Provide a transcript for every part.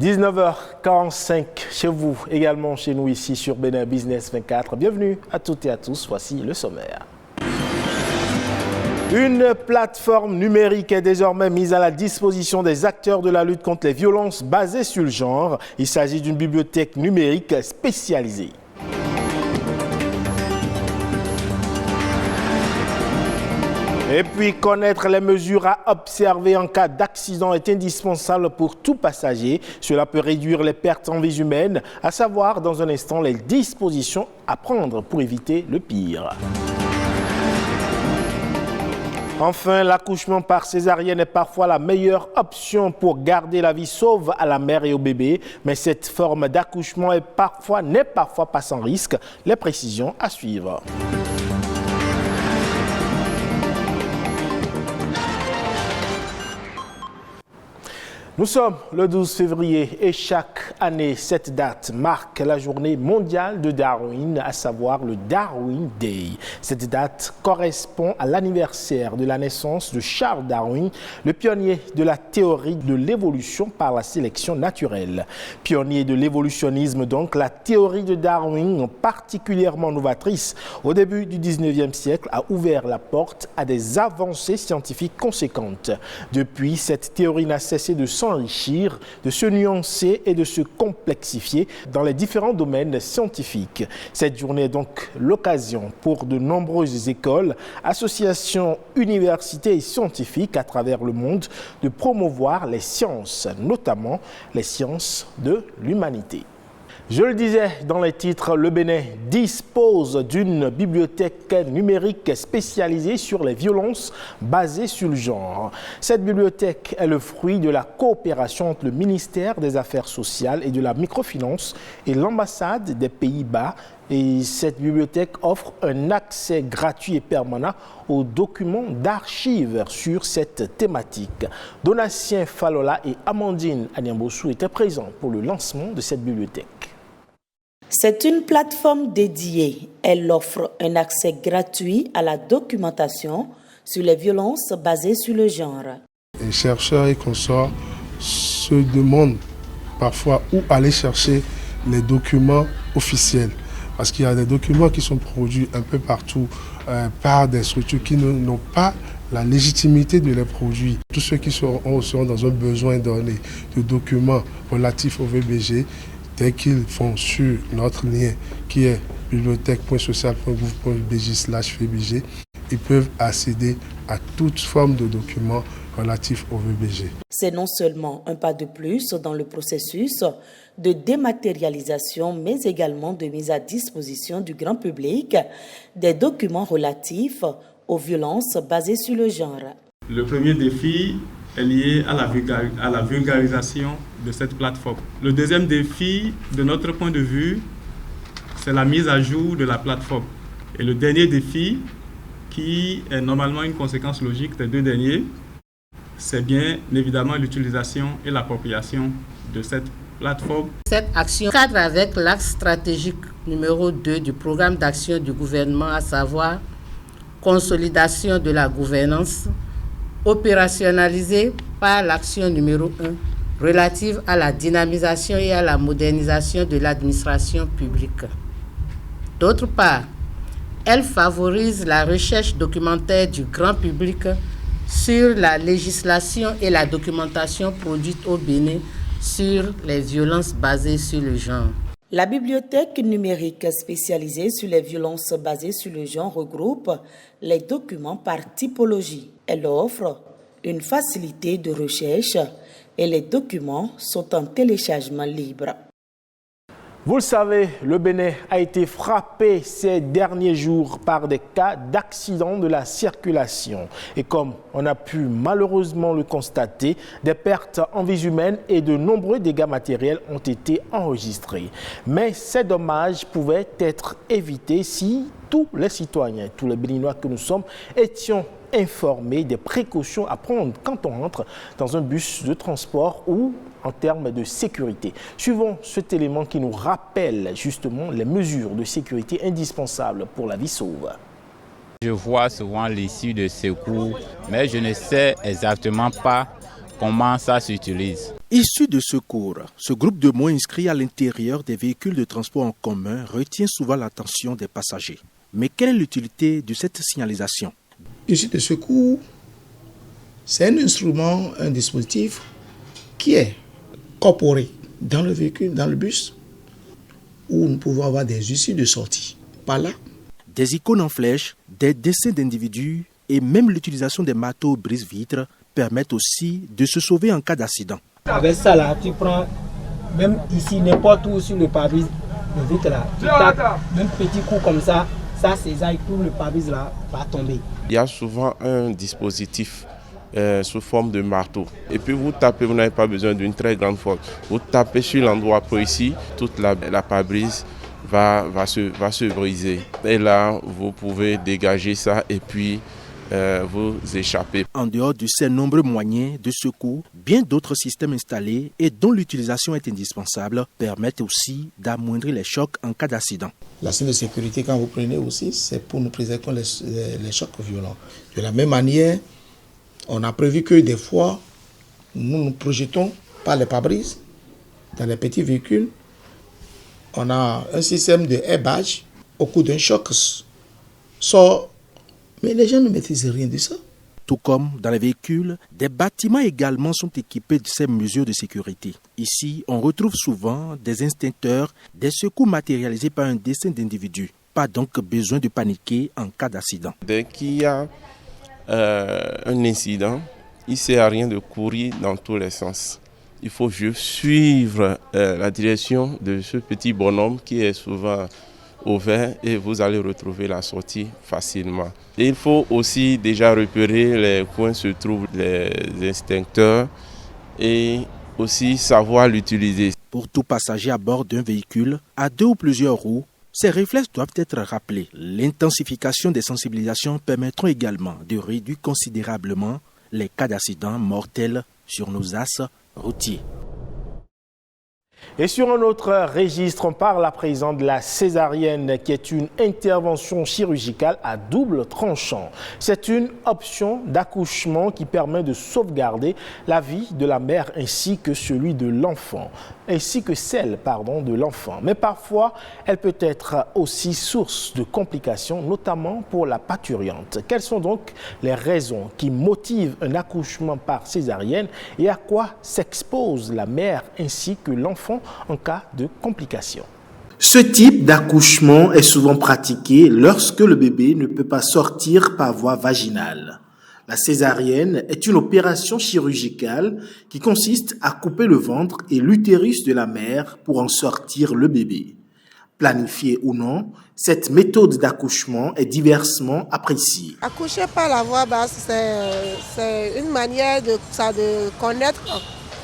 19h45 chez vous, également chez nous ici sur Bénin Business 24. Bienvenue à toutes et à tous, voici le sommaire. Une plateforme numérique est désormais mise à la disposition des acteurs de la lutte contre les violences basées sur le genre. Il s'agit d'une bibliothèque numérique spécialisée. Et puis, connaître les mesures à observer en cas d'accident est indispensable pour tout passager. Cela peut réduire les pertes en vies humaines, à savoir dans un instant les dispositions à prendre pour éviter le pire. Enfin, l'accouchement par césarienne est parfois la meilleure option pour garder la vie sauve à la mère et au bébé. Mais cette forme d'accouchement n'est parfois pas sans risque. Les précisions à suivre. Nous sommes le 12 février et chaque année, cette date marque la journée mondiale de Darwin, à savoir le Darwin Day. Cette date correspond à l'anniversaire de la naissance de Charles Darwin, le pionnier de la théorie de l'évolution par la sélection naturelle. Pionnier de l'évolutionnisme donc, la théorie de Darwin, particulièrement novatrice au début du 19e siècle, a ouvert la porte à des avancées scientifiques conséquentes. Depuis, cette théorie n'a cessé de s'enrichir, de se nuancer et de se complexifier dans les différents domaines scientifiques. Cette journée est donc l'occasion pour de nombreuses écoles, associations, universités et scientifiques à travers le monde de promouvoir les sciences, notamment les sciences de l'humanité. Je le disais dans les titres, le Bénin dispose d'une bibliothèque numérique spécialisée sur les violences basées sur le genre. Cette bibliothèque est le fruit de la coopération entre le ministère des Affaires sociales et de la microfinance et l'ambassade des Pays-Bas. Et cette bibliothèque offre un accès gratuit et permanent aux documents d'archives sur cette thématique. Donatien Falola et Amandine Anyambossou étaient présents pour le lancement de cette bibliothèque. C'est une plateforme dédiée. Elle offre un accès gratuit à la documentation sur les violences basées sur le genre. Les chercheurs et consorts se demandent parfois où aller chercher les documents officiels. Parce qu'il y a des documents qui sont produits un peu partout par des structures qui n'ont pas la légitimité de les produire. Tous ceux qui seront dans un besoin donné de documents relatifs au VBG, dès qu'ils font sur notre lien qui est bibliothèque.social.gouv.bj/VBG, ils peuvent accéder à toute forme de documents relatifs au VBG. C'est non seulement un pas de plus dans le processus de dématérialisation, mais également de mise à disposition du grand public des documents relatifs aux violences basées sur le genre. Le premier défi est lié à la vulgarisation de cette plateforme. Le deuxième défi, de notre point de vue, c'est la mise à jour de la plateforme. Et le dernier défi, qui est normalement une conséquence logique des deux derniers, c'est bien évidemment l'utilisation et l'appropriation de cette plateforme. Cette action cadre avec l'axe stratégique numéro 2 du programme d'action du gouvernement, à savoir consolidation de la gouvernance, opérationnalisée par l'action numéro 1 relative à la dynamisation et à la modernisation de l'administration publique. D'autre part, elle favorise la recherche documentaire du grand public sur la législation et la documentation produite au Bénin sur les violences basées sur le genre. La bibliothèque numérique spécialisée sur les violences basées sur le genre regroupe les documents par typologie. Elle offre une facilité de recherche et les documents sont en téléchargement libre. Vous le savez, le Bénin a été frappé ces derniers jours par des cas d'accidents de la circulation. Et comme on a pu malheureusement le constater, des pertes en vies humaines et de nombreux dégâts matériels ont été enregistrés. Mais ces dommages pouvaient être évités si tous les citoyens, tous les Béninois que nous sommes, étions informés des précautions à prendre quand on entre dans un bus de transport ou en termes de sécurité. Suivons cet élément qui nous rappelle justement les mesures de sécurité indispensables pour la vie sauve. Je vois souvent l'issue de secours, mais je ne sais exactement pas comment ça s'utilise. Issu de secours, ce groupe de mots inscrit à l'intérieur des véhicules de transport en commun retient souvent l'attention des passagers. Mais quelle est l'utilité de cette signalisation? Issu de secours, c'est un instrument, un dispositif qui est incorporé dans le véhicule, dans le bus, où nous pouvons avoir des issues de sortie. Par là, des icônes en flèche, des dessins d'individus et même l'utilisation des marteaux brise-vitres permettent aussi de se sauver en cas d'accident. Avec ça là, tu prends, même ici, n'importe où sur le pare-brise, le vitre là, tu tapes, même petit coup comme ça césaille, tout le pare-brise là va tomber. Il y a souvent un dispositif sous forme de marteau. Et puis vous tapez, vous n'avez pas besoin d'une très grande force. Vous tapez sur l'endroit précis, toute la pare-brise va se briser. Et là, vous pouvez dégager ça et puis vous échapper. En dehors de ces nombreux moyens de secours, bien d'autres systèmes installés et dont l'utilisation est indispensable permettent aussi d'amoindrir les chocs en cas d'accident. la scène de sécurité, quand vous prenez aussi, c'est pour nous préserver contre les chocs violents. De la même manière, on a prévu que des fois, nous projetons par les pare-brises dans les petits véhicules. On a un système de airbag au coup d'un choc sort. Mais les gens ne maîtrisent rien de ça. Tout comme dans les véhicules, des bâtiments également sont équipés de ces mesures de sécurité. Ici, on retrouve souvent des extincteurs, des secours matérialisés par un dessin d'individu. Pas donc besoin de paniquer en cas d'accident. Dès qu'il y a un incident, il ne sert à rien de courir dans tous les sens. Il faut juste suivre la direction de ce petit bonhomme qui est souvent au vert et vous allez retrouver la sortie facilement. Et il faut aussi déjà repérer les coins où se trouvent les extincteurs et aussi savoir l'utiliser. Pour tout passager à bord d'un véhicule, à 2 ou plusieurs roues, ces réflexes doivent être rappelés. L'intensification des sensibilisations permettront également de réduire considérablement les cas d'accidents mortels sur nos axes routiers. Et sur un autre registre, on parle à présent de la césarienne, qui est une intervention chirurgicale à double tranchant. C'est une option d'accouchement qui permet de sauvegarder la vie de la mère ainsi que celui de l'enfant, celle de l'enfant. Mais parfois, elle peut être aussi source de complications, notamment pour la parturiente. Quelles sont donc les raisons qui motivent un accouchement par césarienne et à quoi s'expose la mère ainsi que l'enfant en cas de complications? Ce type d'accouchement est souvent pratiqué lorsque le bébé ne peut pas sortir par voie vaginale. La césarienne est une opération chirurgicale qui consiste à couper le ventre et l'utérus de la mère pour en sortir le bébé. Planifiée ou non, cette méthode d'accouchement est diversement appréciée. Accoucher par la voie basse, c'est une manière de connaître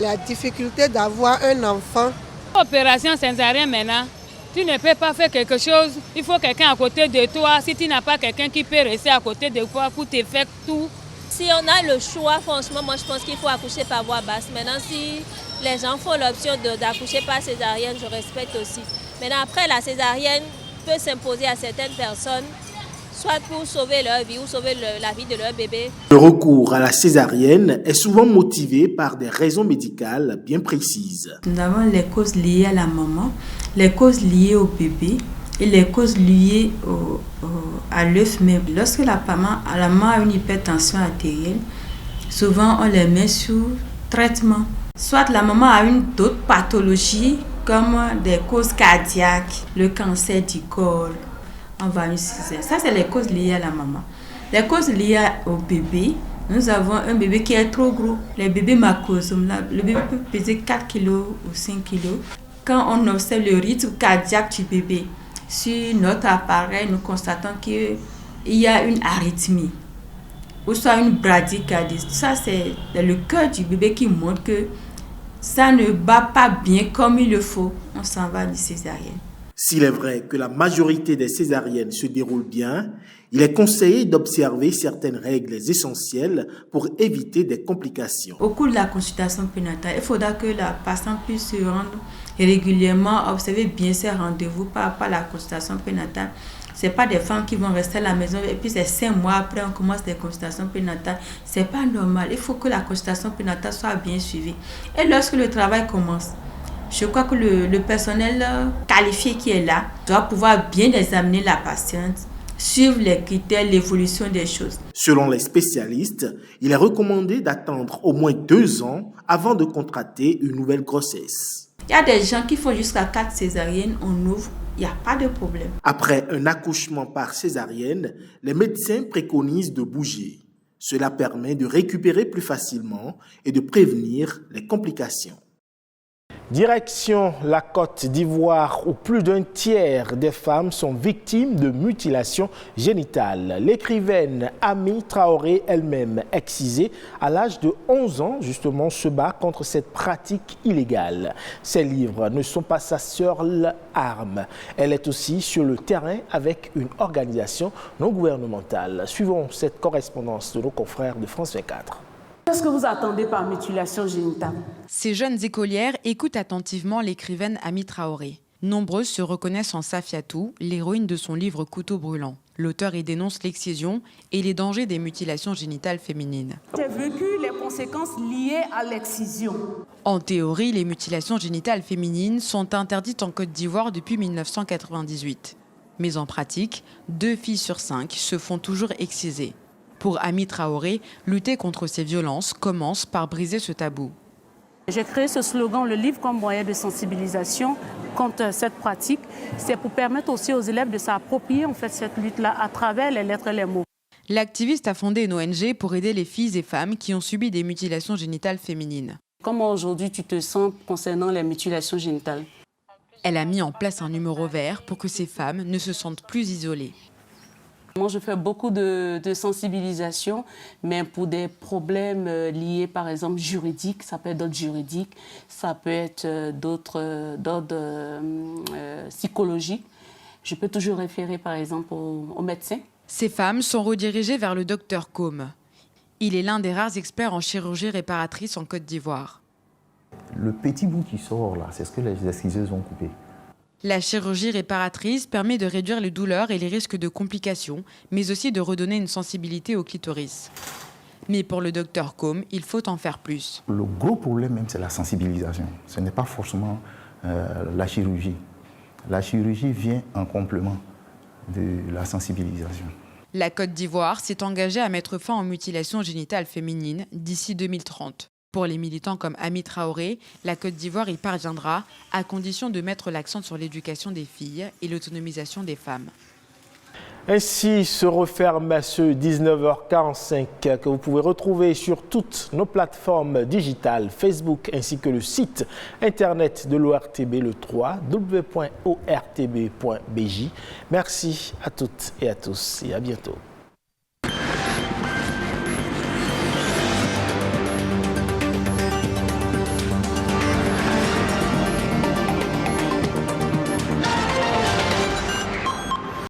la difficulté d'avoir un enfant. Opération césarienne maintenant, tu ne peux pas faire quelque chose, il faut quelqu'un à côté de toi. Si tu n'as pas quelqu'un qui peut rester à côté de toi pour te faire tout. Si on a le choix, franchement, moi je pense qu'il faut accoucher par voie basse. Maintenant, si les gens font l'option d'accoucher par césarienne, je respecte aussi. Maintenant, après, la césarienne peut s'imposer à certaines personnes, soit pour sauver leur vie ou sauver la vie de leur bébé. Le recours à la césarienne est souvent motivé par des raisons médicales bien précises. Nous avons les causes liées à la maman, les causes liées au bébé et les causes liées à l'œuf même. Lorsque la maman a une hypertension artérielle, souvent on les met sous traitement. Soit la maman a d'autres pathologies comme des causes cardiaques, le cancer du col. On va une césarienne. Ça, c'est les causes liées à la maman. Les causes liées au bébé, nous avons un bébé qui est trop gros. Les bébés macrosome, le bébé peut peser 4 kg ou 5 kg. Quand on observe le rythme cardiaque du bébé sur notre appareil, nous constatons qu'il y a une arythmie ou soit une bradycardie. Ça, c'est le cœur du bébé qui montre que ça ne bat pas bien comme il le faut. On s'en va du césarienne. S'il est vrai que la majorité des césariennes se déroulent bien, il est conseillé d'observer certaines règles essentielles pour éviter des complications. Au cours de la consultation prénatale, il faudra que la patiente puisse se rendre régulièrement, observer bien ses rendez-vous par rapport à la consultation prénatale Ce n'est pas des femmes qui vont rester à la maison et puis c'est 5 mois après on commence des consultations prénatales. Ce n'est pas normal. Il faut que la consultation prénatale soit bien suivie. Et lorsque le travail commence, je crois que le personnel qualifié qui est là doit pouvoir bien examiner la patiente, suivre les critères, l'évolution des choses. Selon les spécialistes, il est recommandé d'attendre au moins 2 ans avant de contracter une nouvelle grossesse. Il y a des gens qui font jusqu'à 4 césariennes, on ouvre, il n'y a pas de problème. Après un accouchement par césarienne, les médecins préconisent de bouger. Cela permet de récupérer plus facilement et de prévenir les complications. Direction la Côte d'Ivoire où plus d'un tiers des femmes sont victimes de mutilations génitales. L'écrivaine Ami Traoré, elle-même excisée à l'âge de 11 ans, justement se bat contre cette pratique illégale. Ses livres ne sont pas sa seule arme. Elle est aussi sur le terrain avec une organisation non gouvernementale. Suivons cette correspondance de nos confrères de France 24. Qu'est-ce que vous attendez par mutilation génitale? Ces jeunes écolières écoutent attentivement l'écrivaine Ami Traoré. Nombreuses se reconnaissent en Safiatou, l'héroïne de son livre Couteau brûlant. L'auteur y dénonce l'excision et les dangers des mutilations génitales féminines. J'ai vécu les conséquences liées à l'excision. En théorie, les mutilations génitales féminines sont interdites en Côte d'Ivoire depuis 1998. Mais en pratique, 2 filles sur 5 se font toujours exciser. Pour Ami Traoré, lutter contre ces violences commence par briser ce tabou. J'ai créé ce slogan, le livre comme moyen de sensibilisation contre cette pratique. C'est pour permettre aussi aux élèves de s'approprier en fait, cette lutte-là à travers les lettres et les mots. L'activiste a fondé une ONG pour aider les filles et femmes qui ont subi des mutilations génitales féminines. Comment aujourd'hui tu te sens concernant les mutilations génitales? Elle a mis en place un numéro vert pour que ces femmes ne se sentent plus isolées. Moi, je fais beaucoup de sensibilisation, mais pour des problèmes liés, par exemple, juridiques, ça peut être d'ordre juridique, ça peut être d'ordre psychologique. Je peux toujours référer, par exemple, au médecin. Ces femmes sont redirigées vers le docteur Côme. Il est l'un des rares experts en chirurgie réparatrice en Côte d'Ivoire. Le petit bout qui sort là, c'est ce que les exciseuses ont coupé. La chirurgie réparatrice permet de réduire les douleurs et les risques de complications, mais aussi de redonner une sensibilité au clitoris. Mais pour le docteur Côme, il faut en faire plus. Le gros problème même, c'est la sensibilisation. Ce n'est pas forcément la chirurgie. La chirurgie vient en complément de la sensibilisation. La Côte d'Ivoire s'est engagée à mettre fin aux mutilations génitales féminines d'ici 2030. Pour les militants comme Ami Traoré, la Côte d'Ivoire y parviendra à condition de mettre l'accent sur l'éducation des filles et l'autonomisation des femmes. Ainsi se referme ce 19h45 que vous pouvez retrouver sur toutes nos plateformes digitales, Facebook ainsi que le site internet de l'ORTB, le www.ortb.bj. Merci à toutes et à tous et à bientôt.